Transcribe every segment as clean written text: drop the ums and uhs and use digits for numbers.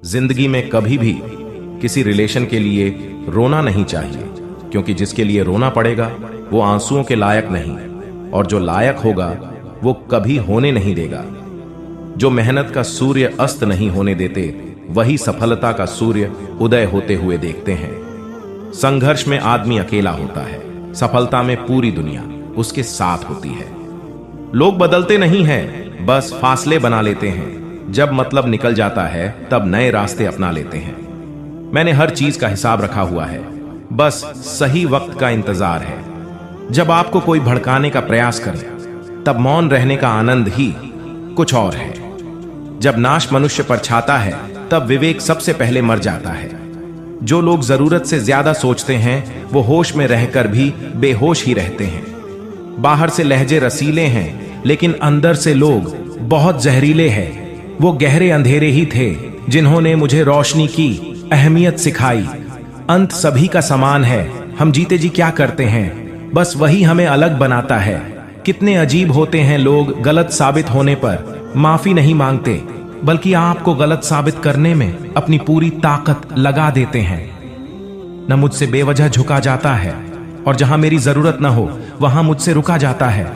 जिंदगी में कभी भी किसी रिलेशन के लिए रोना नहीं चाहिए, क्योंकि जिसके लिए रोना पड़ेगा वो आंसुओं के लायक नहीं, और जो लायक होगा वो कभी होने नहीं देगा। जो मेहनत का सूर्य अस्त नहीं होने देते, वही सफलता का सूर्य उदय होते हुए देखते हैं। संघर्ष में आदमी अकेला होता है, सफलता में पूरी दुनिया उसके साथ होती है। लोग बदलते नहीं हैं, बस फासले बना लेते हैं। जब मतलब निकल जाता है तब नए रास्ते अपना लेते हैं। मैंने हर चीज का हिसाब रखा हुआ है, बस सही वक्त का इंतजार है। जब आपको कोई भड़काने का प्रयास करे तब मौन रहने का आनंद ही कुछ और है। जब नाश मनुष्य पर छाता है तब विवेक सबसे पहले मर जाता है। जो लोग जरूरत से ज्यादा सोचते हैं वो होश में रहकर भी बेहोश ही रहते हैं। बाहर से लहजे रसीले हैं, लेकिन अंदर से लोग बहुत जहरीले हैं। वो गहरे अंधेरे ही थे जिन्होंने मुझे रोशनी की अहमियत सिखाई। अंत सभी का समान है, हम जीते जी क्या करते हैं, बस वही हमें अलग बनाता है। कितने अजीब होते हैं लोग, गलत साबित होने पर माफी नहीं मांगते, बल्कि आपको गलत साबित करने में अपनी पूरी ताकत लगा देते हैं। न मुझसे बेवजह झुका जाता है, और जहां मेरी जरूरत न हो वहां मुझसे रुका जाता है।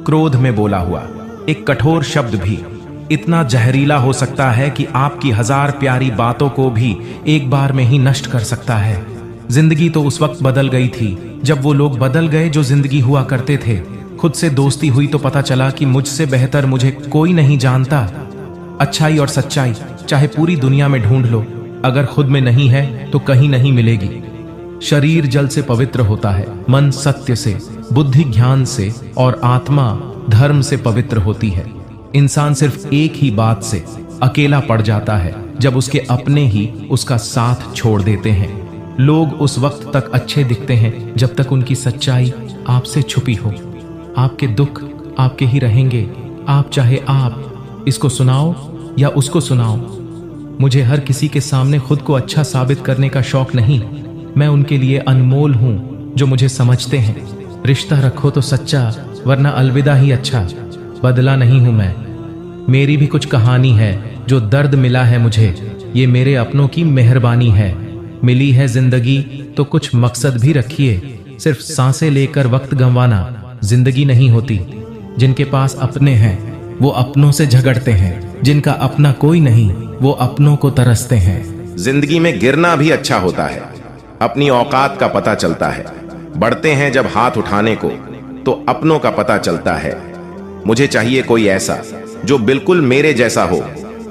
क्रोध में बोला हुआ एक कठोर शब्द भी इतना जहरीला हो सकता है कि आपकी 1000 प्यारी बातों को भी एक बार में ही नष्ट कर सकता है। जिंदगी तो उस वक्त बदल गई थी जब वो लोग बदल गए जो जिंदगी हुआ करते थे। खुद से दोस्ती हुई तो पता चला कि मुझसे बेहतर मुझे कोई नहीं जानता। अच्छाई और सच्चाई चाहे पूरी दुनिया में ढूंढ लो, अगर खुद में नहीं है तो कहीं नहीं मिलेगी। शरीर जल से पवित्र होता है, मन सत्य से, बुद्धि ज्ञान से और आत्मा धर्म से पवित्र होती है। इंसान सिर्फ एक ही बात से अकेला पड़ जाता है जब उसके अपने ही उसका साथ छोड़ देते हैं। लोग उस वक्त तक अच्छे दिखते हैं जब तक उनकी सच्चाई आपसे छुपी हो। आपके दुख आपके ही रहेंगे, आप चाहे आप इसको सुनाओ या उसको सुनाओ। मुझे हर किसी के सामने खुद को अच्छा साबित करने का शौक नहीं। मैं उनके लिए अनमोल हूं जो मुझे समझते हैं। रिश्ता रखो तो सच्चा, वरना अलविदा ही अच्छा। बदला नहीं हूं मैं, मेरी भी कुछ कहानी है। जो दर्द मिला है मुझे, ये मेरे अपनों की मेहरबानी है। मिली है जिंदगी तो कुछ मकसद भी रखिए। सिर्फ सांसें लेकर वक्त गंवाना जिंदगी नहीं होती। जिनके पास अपने हैं वो अपनों से झगड़ते हैं, जिनका अपना कोई नहीं वो अपनों को तरसते हैं। जिंदगी में गिरना भी अच्छा होता है, अपनी औकात का पता चलता है। बढ़ते हैं जब हाथ उठाने को तो अपनों का पता चलता है। मुझे चाहिए कोई ऐसा जो बिल्कुल मेरे जैसा हो,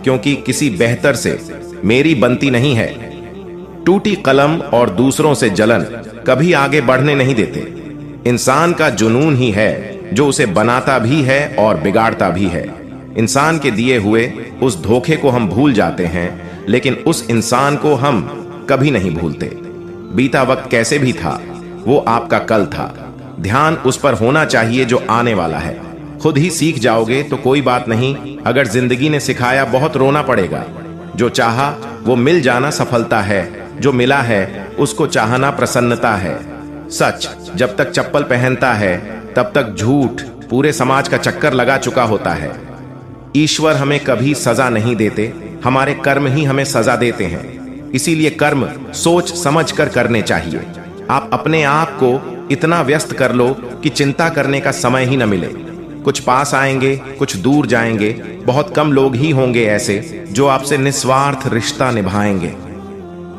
क्योंकि किसी बेहतर से मेरी बनती नहीं है। टूटी कलम और दूसरों से जलन कभी आगे बढ़ने नहीं देते। इंसान का जुनून ही है जो उसे बनाता भी है और बिगाड़ता भी है। इंसान के दिए हुए उस धोखे को हम भूल जाते हैं, लेकिन उस इंसान को हम कभी नहीं भूलते। बीता वक्त कैसे भी था, वो आपका कल था। ध्यान उस पर होना चाहिए जो आने वाला है। खुद ही सीख जाओगे तो कोई बात नहीं। अगर जिंदगी ने सिखाया बहुत रोना पड़ेगा। जो चाहा वो मिल जाना सफलता है, जो मिला है उसको चाहना प्रसन्नता है। सच जब तक चप्पल पहनता है तब तक झूठ पूरे समाज का चक्कर लगा चुका होता है। ईश्वर हमें कभी सजा नहीं देते, हमारे कर्म ही हमें सजा देते हैं। इसीलिए कर्म सोच समझ कर करने चाहिए। आप अपने आप को इतना व्यस्त कर लो कि चिंता करने का समय ही न मिले। कुछ पास आएंगे, कुछ दूर जाएंगे। बहुत कम लोग ही होंगे ऐसे जो आपसे निस्वार्थ रिश्ता निभाएंगे।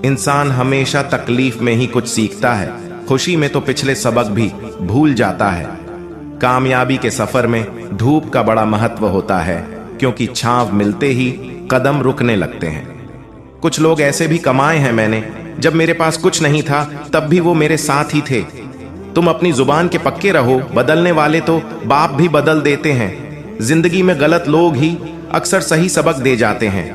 इंसान हमेशा तकलीफ में ही कुछ सीखता है, खुशी में तो पिछले सबक भी भूल जाता है। कामयाबी के सफर में धूप का बड़ा महत्व होता है, क्योंकि छांव मिलते ही कदम रुकने लगते हैं। कुछ लोग ऐसे भी कमाए हैं मैंने, जब मेरे पास कुछ नहीं था तब भी वो मेरे साथ ही थे। तुम अपनी जुबान के पक्के रहो, बदलने वाले तो बाप भी बदल देते हैं। जिंदगी में गलत लोग ही अक्सर सही सबक दे जाते हैं।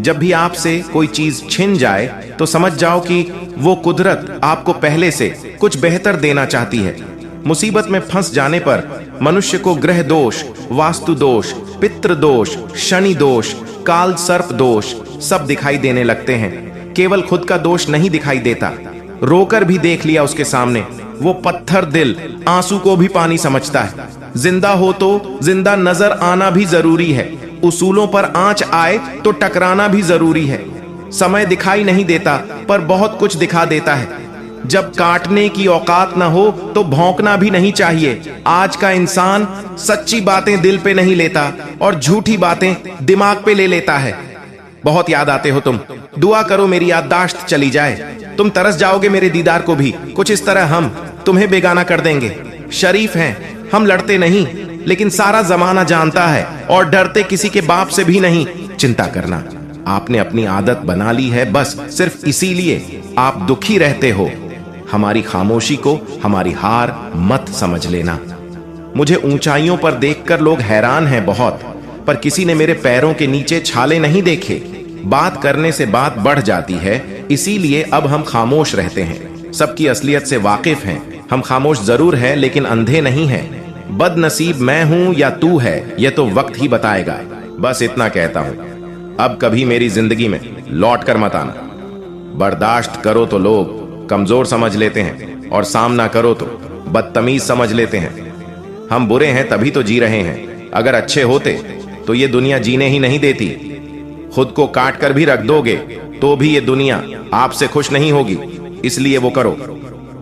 जब भी आपसे कोई चीज छिन जाए तो समझ जाओ कि वो कुदरत आपको पहले से कुछ बेहतर देना चाहती है। मुसीबत में फंस जाने पर मनुष्य को ग्रह दोष, वास्तु दोष, पितृ दोष, शनि दोष, काल सर्प दोष सब दिखाई देने लगते हैं। केवल खुद का दोष नहीं दिखाई देता। रोकर भी देख लिया उसके सामने, वो पत्थर दिल आंसू को भी पानी समझता है। जिंदा हो तो जिंदा नजर आना भी जरूरी है। उसूलों पर आंच आए तो टकराना भी जरूरी है। समय दिखाई नहीं देता पर बहुत कुछ दिखा देता है। जब काटने की औकात ना हो तो भौंकना भी नहीं चाहिए। आज का इंसान सच्ची बातें दिल पे नहीं लेता और झूठी बातें दिमाग पे ले लेता है। बहुत याद आते हो तुम, दुआ करो मेरी याददाश्त चली जाए। तुम तरस जाओगे मेरे दीदार को भी। कुछ इस तरह हम तुम्हें बेगाना कर देंगे। शरीफ हैं, हम लड़ते नहीं, लेकिन सारा जमाना जानता है और डरते किसी के बाप से भी नहीं। चिंता करना आपने अपनी आदत बना ली है, बस सिर्फ इसीलिए आप दुखी रहते हो। हमारी खामोशी को हमारी हार मत समझ लेना। मुझे ऊंचाइयों पर देखकर लोग हैरान हैं बहुत, पर किसी ने मेरे पैरों के नीचे छाले नहीं देखे। बात करने से बात बढ़ जाती है, इसीलिए अब हम खामोश रहते हैं। सबकी असलियत से वाकिफ हैं। हम खामोश जरूर है लेकिन अंधे नहीं हैं। बदनसीब मैं हूं या तू है, यह तो वक्त ही बताएगा। बस इतना कहता हूं, अब कभी मेरी जिंदगी में लौट कर मत आना। बर्दाश्त करो तो लोग कमजोर समझ लेते हैं और सामना करो तो बदतमीज समझ लेते हैं। हम बुरे हैं तभी तो जी रहे हैं। अगर अच्छे होते तो ये दुनिया जीने ही नहीं देती। खुद को काट कर भी रख दोगे तो भी ये दुनिया आपसे खुश नहीं होगी। इसलिए वो करो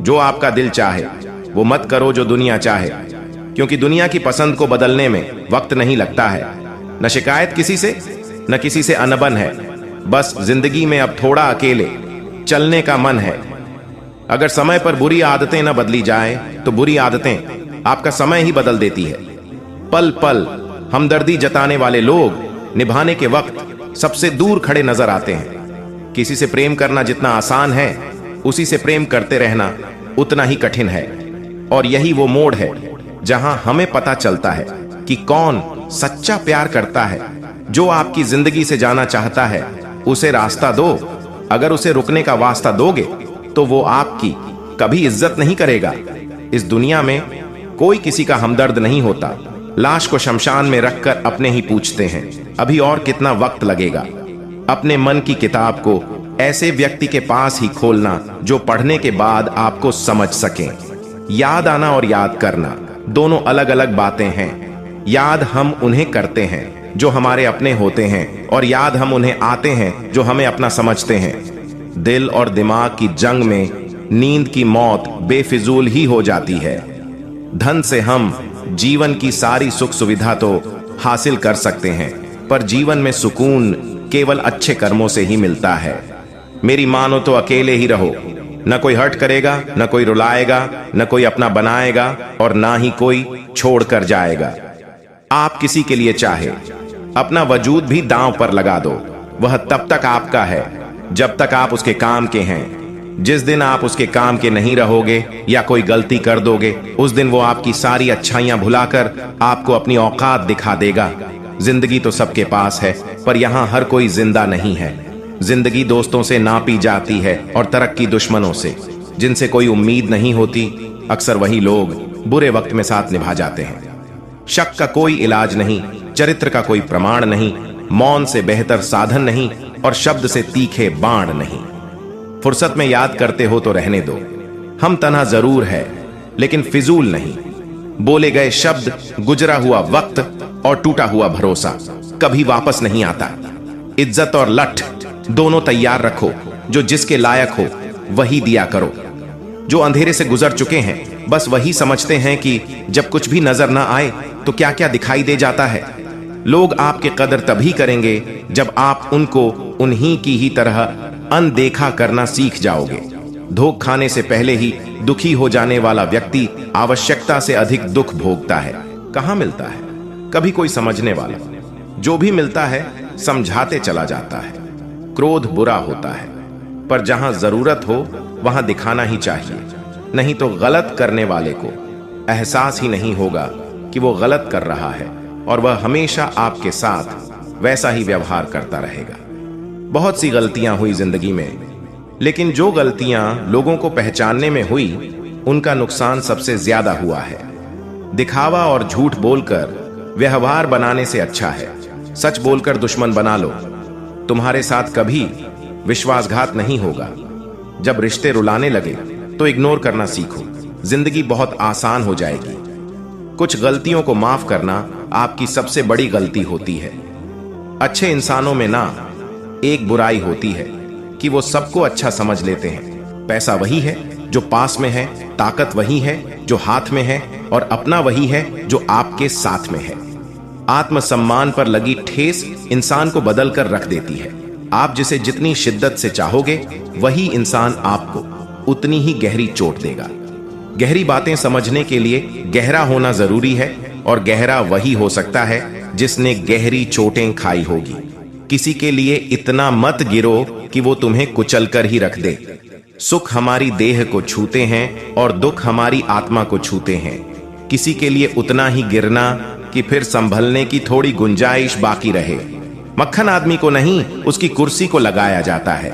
जो आपका दिल चाहे, वो मत करो जो दुनिया चाहे, क्योंकि दुनिया की पसंद को बदलने में वक्त नहीं लगता है। न शिकायत किसी से, न किसी से अनबन है। बस जिंदगी में अब थोड़ा अकेले चलने का मन है। अगर समय पर बुरी आदतें न बदली जाए तो बुरी आदतें आपका समय ही बदल देती है। पल पल हमदर्दी जताने वाले लोग निभाने के वक्त सबसे दूर खड़े नजर आते हैं। किसी से प्रेम करना जितना आसान है, उसी से प्रेम करते रहना उतना ही कठिन है। और यही वो मोड़ है जहां हमें पता चलता है कि कौन सच्चा प्यार करता है। जो आपकी जिंदगी से जाना चाहता है उसे रास्ता दो। अगर उसे रुकने का वास्ता दोगे तो वो आपकी कभी इज्जत नहीं करेगा। इस दुनिया में कोई किसी का हमदर्द नहीं होता। लाश को शमशान में रखकर अपने ही पूछते हैं, अभी और कितना वक्त लगेगा। अपने मन की किताब को ऐसे व्यक्ति के पास ही खोलना जो पढ़ने के बाद आपको समझ सके। याद आना और याद करना दोनों अलग अलग बातें हैं। याद हम उन्हें करते हैं जो हमारे अपने होते हैं, और याद हम उन्हें आते हैं जो हमें अपना समझते हैं। दिल और दिमाग की जंग में नींद की मौत बेफिजूल ही हो जाती है। धन से हम जीवन की सारी सुख सुविधा तो हासिल कर सकते हैं, पर जीवन में सुकून केवल अच्छे कर्मों से ही मिलता है। मेरी मानो तो अकेले ही रहो। न कोई हर्ट करेगा, न कोई रुलाएगा, न कोई अपना बनाएगा, और ना ही कोई छोड़ कर जाएगा। आप किसी के लिए चाहे अपना वजूद भी दांव पर लगा दो। वह तब तक आपका है जब तक आप उसके काम के हैं। जिस दिन आप उसके काम के नहीं रहोगे या कोई गलती कर दोगे, उस दिन वो आपकी सारी अच्छाइयां भुलाकर आपको अपनी औकात दिखा देगा। जिंदगी तो सबके पास है, पर यहां हर कोई जिंदा नहीं है। जिंदगी दोस्तों से नापी जाती है और तरक्की दुश्मनों से। जिनसे कोई उम्मीद नहीं होती, अक्सर वही लोग बुरे वक्त में साथ निभा जाते हैं। शक का कोई इलाज नहीं, चरित्र का कोई प्रमाण नहीं, मौन से बेहतर साधन नहीं, और शब्द से तीखे बाण नहीं। फुर्सत में याद करते हो तो रहने दो। हम तन्हा जरूर है लेकिन फिजूल नहीं। बोले गए शब्द, गुजरा हुआ वक्त और टूटा हुआ भरोसा कभी वापस नहीं आता। इज्जत और लठ दोनों तैयार रखो। जो जिसके लायक हो वही दिया करो। जो अंधेरे से गुजर चुके हैं बस वही समझते हैं कि जब कुछ भी नजर ना आए तो क्या क्या दिखाई दे जाता है। लोग आपके कदर तभी करेंगे जब आप उनको उन्हीं की ही तरह अनदेखा करना सीख जाओगे। धोख खाने से पहले ही दुखी हो जाने वाला व्यक्ति आवश्यकता से अधिक दुख भोगता है। कहां मिलता है कभी कोई समझने वाला? जो भी मिलता है समझाते चला जाता है। क्रोध बुरा होता है, पर जहां जरूरत हो वहां दिखाना ही चाहिए। नहीं तो गलत करने वाले को एहसास ही नहीं होगा कि वो गलत कर रहा है, और वह हमेशा आपके साथ वैसा ही व्यवहार करता रहेगा। बहुत सी गलतियां हुई जिंदगी में, लेकिन जो गलतियां लोगों को पहचानने में हुई उनका नुकसान सबसे ज्यादा हुआ है। दिखावा और झूठ बोलकर व्यवहार बनाने से अच्छा है सच बोलकर दुश्मन बना लो। तुम्हारे साथ कभी विश्वासघात नहीं होगा। जब रिश्ते रुलाने लगे तो इग्नोर करना सीखो। जिंदगी बहुत आसान हो जाएगी। कुछ गलतियों को माफ करना आपकी सबसे बड़ी गलती होती है। अच्छे इंसानों में ना एक बुराई होती है, कि वो सबको अच्छा समझ लेते हैं। पैसा वही है जो पास में है, ताकत वही है जो हाथ में है, और अपना वही है जो आपके साथ में है। आत्मसम्मान पर लगी ठेस इंसान को बदल कर रख देती है। आप जिसे जितनी शिद्दत से चाहोगे, वही इंसान आपको उतनी ही गहरी चोट देगा। गहरी बातें समझने के लिए गहरा होना जरूरी है, और गहरा वही हो सकता है जिसने गहरी चोटें खाई होगी। किसी के लिए इतना मत गिरो कि वो तुम्हें कुचल कर ही रख दे। सुख हमारी देह को छूते हैं और दुख हमारी आत्मा को छूते हैं। किसी के लिए उतना ही गिरना कि फिर संभलने की थोड़ी गुंजाइश बाकी रहे। मक्खन आदमी को नहीं, उसकी कुर्सी को लगाया जाता है।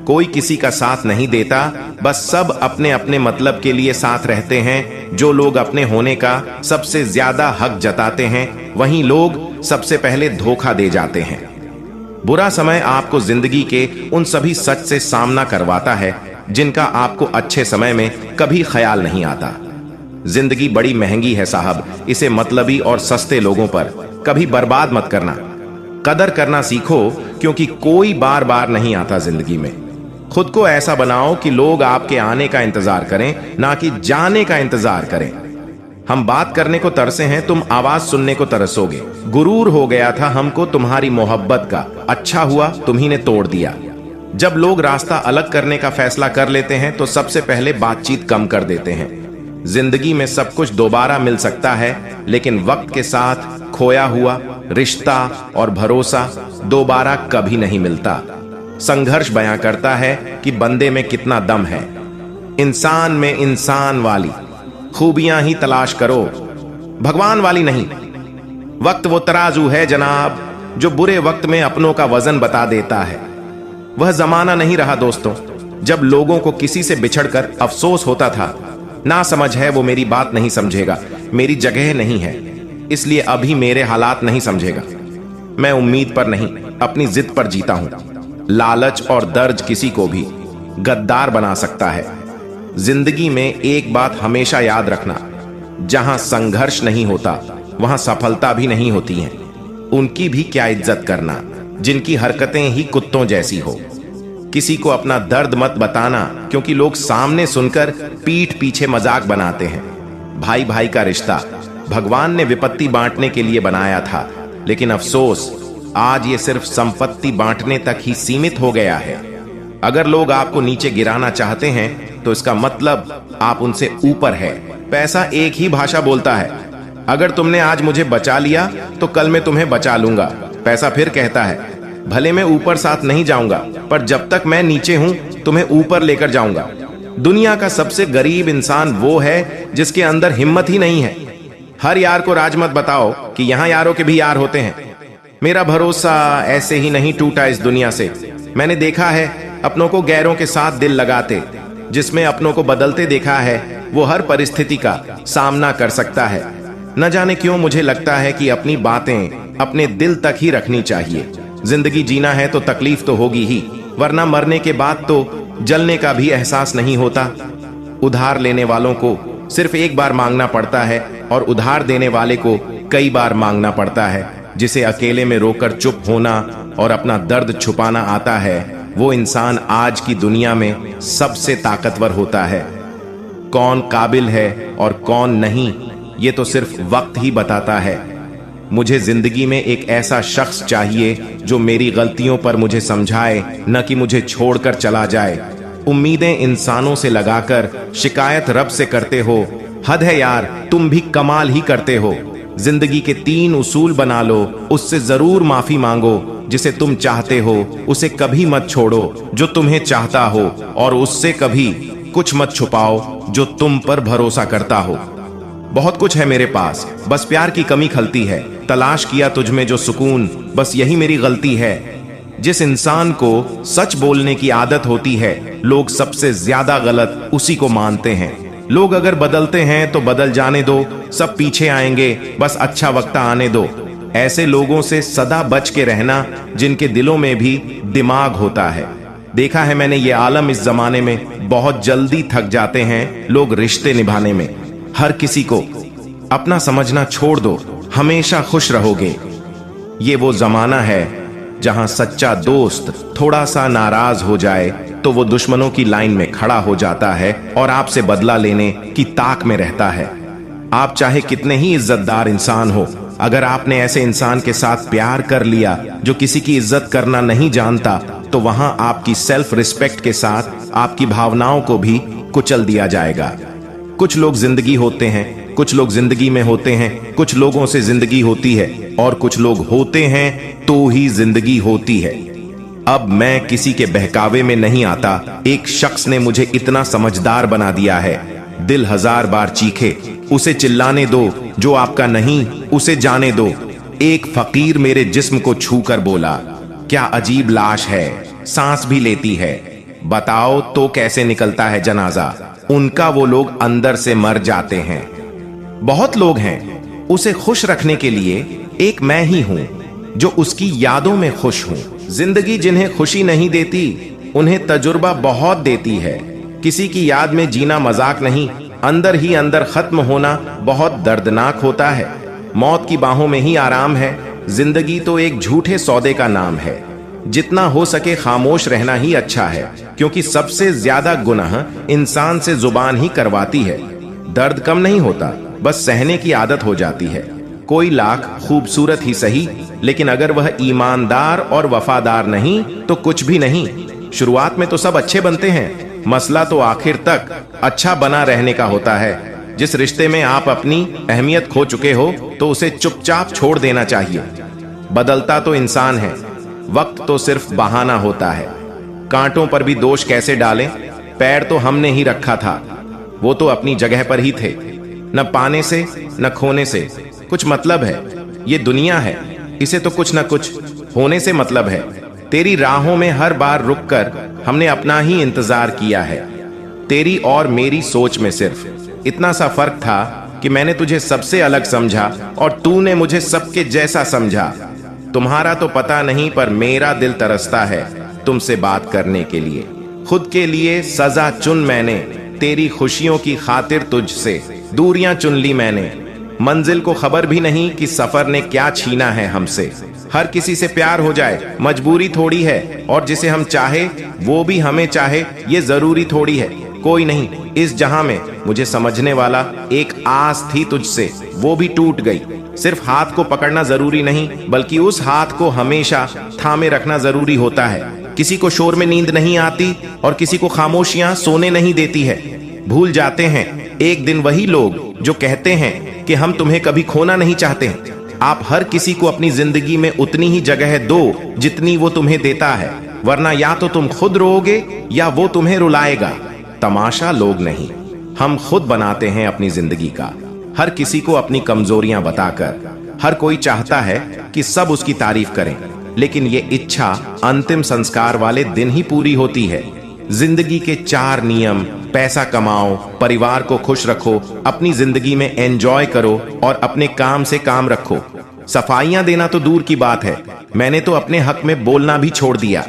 कोई किसी का साथ नहीं देता, बस सब अपने अपने मतलब के लिए साथ रहते हैं। जो लोग अपने होने का सबसे ज्यादा हक जताते हैं, वहीं लोग सबसे पहले धोखा दे जाते हैं। बुरा समय आपको जिंदगी के उन सभी सच से सामना करवाता है जिनका आपको अच्छे समय में कभी ख्याल नहीं आता। जिंदगी बड़ी महंगी है साहब, इसे मतलबी और सस्ते लोगों पर कभी बर्बाद मत करना। कदर करना सीखो, क्योंकि कोई बार बार नहीं आता जिंदगी में। खुद को ऐसा बनाओ कि लोग आपके आने का इंतजार करें, ना कि जाने का इंतजार करें। हम बात करने को तरसे हैं, तुम आवाज सुनने को तरसोगे। गुरूर हो गया था हमको तुम्हारी मोहब्बत का, अच्छा हुआ तुम्ही ने तोड़ दिया। जब लोग रास्ता अलग करने का फैसला कर लेते हैं तो सबसे पहले बातचीत कम कर देते हैं। जिंदगी में सब कुछ दोबारा मिल सकता है, लेकिन वक्त के साथ खोया हुआ रिश्ता और भरोसा दोबारा कभी नहीं मिलता। संघर्ष बयां करता है कि बंदे में कितना दम है। इंसान में इंसान वाली खूबियां ही तलाश करो, भगवान वाली नहीं। वक्त वो तराजू है जनाब, जो बुरे वक्त में अपनों का वजन बता देता है। वह जमाना नहीं रहा दोस्तों, जब लोगों को किसी से बिछड़कर अफसोस होता था। ना समझ है वो मेरी बात नहीं समझेगा, मेरी जगह नहीं है, इसलिए अभी मेरे हालात नहीं समझेगा। मैं उम्मीद पर नहीं, अपनी जिद पर जीता हूं। लालच और दर्द किसी को भी गद्दार बना सकता है। जिंदगी में एक बात हमेशा याद रखना, जहां संघर्ष नहीं होता वहां सफलता भी नहीं होती है। उनकी भी क्या इज्जत करना जिनकी हरकतें ही कुत्तों जैसी हो। किसी को अपना दर्द मत बताना, क्योंकि लोग सामने सुनकर पीठ पीछे मजाक बनाते हैं। भाई भाई का रिश्ता भगवान ने विपत्ति बांटने के लिए बनाया था, लेकिन अफसोस आज ये सिर्फ संपत्ति बांटने तक ही सीमित हो गया है। अगर लोग आपको नीचे गिराना चाहते हैं तो इसका मतलब आप उनसे ऊपर है। पैसा एक ही भाषा बोलता है। अगर तुमने आज मुझे बचा लिया तो कल मैं तुम्हें बचा लूंगा, पैसा फिर कहता है। भले मैं ऊपर साथ नहीं जाऊंगा, पर जब तक मैं नीचे हूं तुम्हें ऊपर लेकर जाऊंगा। दुनिया का सबसे गरीब इंसान वो है जिसके अंदर हिम्मत ही नहीं है। हर यार को राज मत बताओ कि यहां यारों के भी यार होते हैं। मेरा भरोसा ऐसे ही नहीं टूटा इस दुनिया से। मैंने देखा है अपनों को गैरों के साथ दिल लगाते। जिसमें अपनों को बदलते देखा है वो हर परिस्थिति का सामना कर सकता है। न जाने क्यों मुझे लगता है कि अपनी बातें अपने दिल तक ही रखनी चाहिए। जिंदगी जीना है तो तकलीफ तो होगी ही, वरना मरने के बाद तो जलने का भी एहसास नहीं होता। उधार लेने वालों को सिर्फ एक बार मांगना पड़ता है, और उधार देने वाले को कई बार मांगना पड़ता है। जिसे अकेले में रोकर चुप होना और अपना दर्द छुपाना आता है, वो इंसान आज की दुनिया में सबसे ताकतवर होता है। कौन काबिल है और कौन नहीं, ये तो सिर्फ वक्त ही बताता है। मुझे जिंदगी में एक ऐसा शख्स चाहिए जो मेरी गलतियों पर मुझे समझाए, न कि मुझे छोड़कर चला जाए। उम्मीदें इंसानों से लगाकर शिकायत रब से करते हो। हद है यार, तुम भी कमाल ही करते हो। जिंदगी के 3 उसूल बना लो, उससे जरूर माफी मांगो। जिसे तुम चाहते हो उसे कभी मत छोड़ो जो तुम्हें चाहता हो, और उससे कभी कुछ मत छुपाओ जो तुम पर भरोसा करता हो। बहुत कुछ है मेरे पास, बस प्यार की कमी खलती है। तलाश किया तुझ में जो सुकून, बस यही मेरी गलती है। जिस इंसान को सच बोलने की आदत होती है, लोग सबसे ज्यादा गलत उसी को मानते हैं। लोग अगर बदलते हैं तो बदल जाने दो, सब पीछे आएंगे, बस अच्छा वक्त आने दो। ऐसे लोगों से सदा बच के रहना जिनके दिलों में भी दिमाग होता है। देखा है मैंने ये आलम इस जमाने में बहुत जल्दी थक जाते हैं लोग रिश्ते निभाने में। हर किसी को अपना समझना छोड़ दो, हमेशा खुश रहोगे। ये वो जमाना है जहां सच्चा दोस्त थोड़ा सा नाराज हो जाए तो वो दुश्मनों की लाइन में खड़ा हो जाता है और आपसे बदला लेने की ताक में रहता है। आप चाहे कितने ही इज्जतदार इंसान हो, अगर आपने ऐसे इंसान के साथ प्यार कर लिया जो किसी की इज्जत करना नहीं जानता, तो वहां आपकी सेल्फ रिस्पेक्ट के साथ आपकी भावनाओं को भी कुचल दिया जाएगा। कुछ लोग जिंदगी होते हैं, कुछ लोग जिंदगी में होते हैं, कुछ लोगों से जिंदगी होती है और कुछ लोग होते हैं तो ही जिंदगी होती है। अब मैं किसी के बहकावे में नहीं आता। एक शख्स ने मुझे इतना समझदार बना दिया है, दिल 1000 बार चीखे, उसे चिल्लाने दो, जो आपका नहीं उसे जाने दो। एक फकीर मेरे जिस्म को छूकर बोला, क्या अजीब लाश है, सांस भी लेती है, बताओ तो कैसे निकलता है जनाजा। उनका वो लोग अंदर से मर जाते हैं। बहुत लोग हैं, उसे खुश रखने के लिए एक मैं ही हूं जो उसकी यादों में खुश हूं। जिंदगी जिन्हें खुशी नहीं देती उन्हें तजुर्बा बहुत देती है। किसी की याद में जीना मजाक नहीं, अंदर ही अंदर खत्म होना बहुत दर्दनाक होता है। मौत की बाहों में ही आराम है। जिंदगी तो एक झूठे सौदे का नाम है। जितना हो सके खामोश रहना ही अच्छा है, क्योंकि सबसे ज्यादा गुनाह इंसान से जुबान ही करवाती है। दर्द कम नहीं होता, बस सहने की आदत हो जाती है। कोई लाख खूबसूरत ही सही, लेकिन अगर वह ईमानदार और वफादार नहीं तो कुछ भी नहीं। शुरुआत में तो सब अच्छे बनते हैं, मसला तो आखिर तक अच्छा बना रहने का होता है। जिस रिश्ते में आप अपनी अहमियत खो चुके हो तो उसे चुपचाप छोड़ देना चाहिए। बदलता तो इंसान है, वक्त तो सिर्फ बहाना होता है। कांटों पर भी दोष कैसे डालें, पैर तो हमने ही रखा था, वो तो अपनी जगह पर ही थे। न पाने से न खोने से कुछ मतलब है, ये दुनिया है, इसे तो कुछ न कुछ होने से मतलब है। तेरी राहों में हर बार रुककर हमने अपना ही इंतजार किया है। तेरी और मेरी सोच में सिर्फ इतना सा फर्क था कि मैंने तुझे सबसे अलग समझा और तूने मुझे सबके जैसा समझा। तुम्हारा तो पता नहीं, पर मेरा दिल तरसता है तुमसे बात करने के लिए। खुद के लिए सजा चुन मैंने, तेरी खुशियों की खातिर तुझसे दूरियां चुन ली मैंने। मंजिल को खबर भी नहीं कि सफर ने क्या छीना है हमसे। हर किसी से प्यार हो जाए मजबूरी थोड़ी है, और जिसे हम चाहे वो भी हमें चाहे ये जरूरी थोड़ी है। कोई नहीं इस जहां में मुझे समझने वाला, एक आस थी तुझसे वो भी टूट गई। सिर्फ हाथ को पकड़ना जरूरी नहीं, बल्कि उस हाथ को हमेशा थामे रखना जरूरी होता है। किसी को शोर में नींद नहीं आती और किसी को खामोशियां सोने नहीं देती है। भूल जाते हैं एक दिन वही लोग जो कहते हैं कि हम तुम्हें कभी खोना नहीं चाहते। आप हर किसी को अपनी जिंदगी में उतनी ही जगह दो जितनी वो तुम्हें देता है, वरना या तो तुम खुद रोओगे या वो तुम्हें रुलाएगा। तमाशा लोग नहीं, हम खुद बनाते हैं अपनी जिंदगी का। हर किसी को अपनी कमजोरियां बताकर हर कोई चाहता है कि सब उसकी तारीफ करें, लेकिन ये इच्छा अंतिम संस्कार वाले दिन ही पूरी होती है। जिंदगी के 4 नियम: पैसा कमाओ, परिवार को खुश रखो, अपनी जिंदगी में एंजॉय करो और अपने काम से काम रखो। सफाइयां देना तो दूर की बात है, मैंने तो अपने हक में बोलना भी छोड़ दिया।